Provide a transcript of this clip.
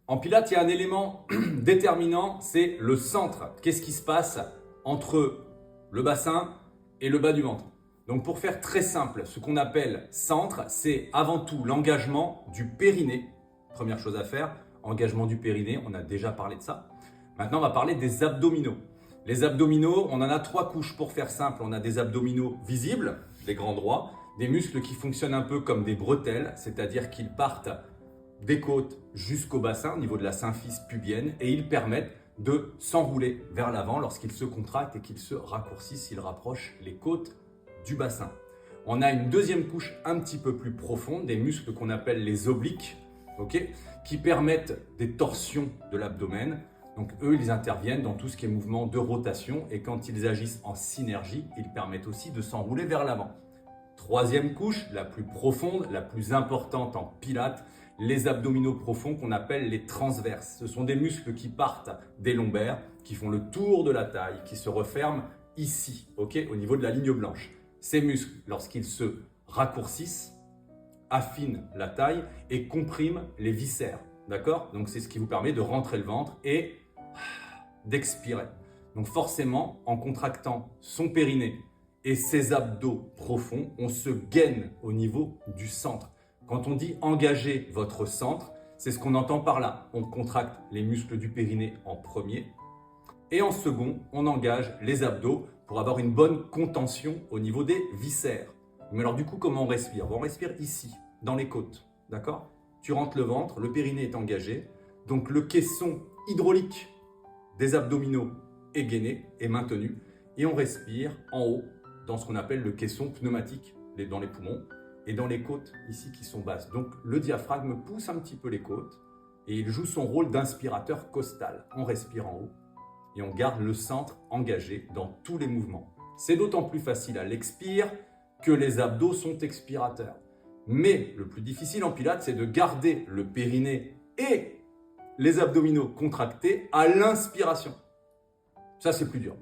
En pilates, il y a un élément déterminant, c'est le centre. Qu'est-ce qui se passe entre le bassin et le bas du ventre? Donc pour faire très simple, ce qu'on appelle centre, c'est avant tout l'engagement du périnée. Première chose à faire, engagement du périnée, on a déjà parlé de ça. Maintenant, on va parler des abdominaux. Les abdominaux, on en a 3 couches pour faire simple. On a des abdominaux visibles, des grands droits, des muscles qui fonctionnent un peu comme des bretelles, c'est-à-dire qu'ils partent des côtes jusqu'au bassin, au niveau de la symphyse pubienne, et ils permettent de s'enrouler vers l'avant lorsqu'ils se contractent et qu'ils se raccourcissent, ils rapprochent les côtes du bassin. On a une deuxième couche un petit peu plus profonde, des muscles qu'on appelle les obliques, qui permettent des torsions de l'abdomen. Donc eux, ils interviennent dans tout ce qui est mouvement de rotation et quand ils agissent en synergie, ils permettent aussi de s'enrouler vers l'avant. Troisième couche, la plus profonde, la plus importante en pilates, les abdominaux profonds qu'on appelle les transverses. Ce sont des muscles qui partent des lombaires, qui font le tour de la taille, qui se referment ici, au niveau de la ligne blanche. Ces muscles, lorsqu'ils se raccourcissent, affinent la taille et compriment les viscères. D'accord? Donc c'est ce qui vous permet de rentrer le ventre et d'expirer. Donc forcément, en contractant son périnée et ses abdos profonds, on se gaine au niveau du centre. Quand on dit engager votre centre, c'est ce qu'on entend par là. On contracte les muscles du périnée en premier et en second, on engage les abdos pour avoir une bonne contention au niveau des viscères. Mais alors du coup, comment on respire? On respire ici, dans les côtes, d'accord? Tu rentres le ventre, le périnée est engagé, donc le caisson hydraulique des abdominaux est gainé, est maintenu, et on respire en haut dans ce qu'on appelle le caisson pneumatique, dans les poumons, et dans les côtes ici qui sont basses. Donc le diaphragme pousse un petit peu les côtes, et il joue son rôle d'inspirateur costal. On respire en haut, et on garde le centre engagé dans tous les mouvements. C'est d'autant plus facile à l'expire que les abdos sont expirateurs. Mais le plus difficile en pilates, c'est de garder le périnée et les abdominaux contractés à l'inspiration. Ça, c'est plus dur.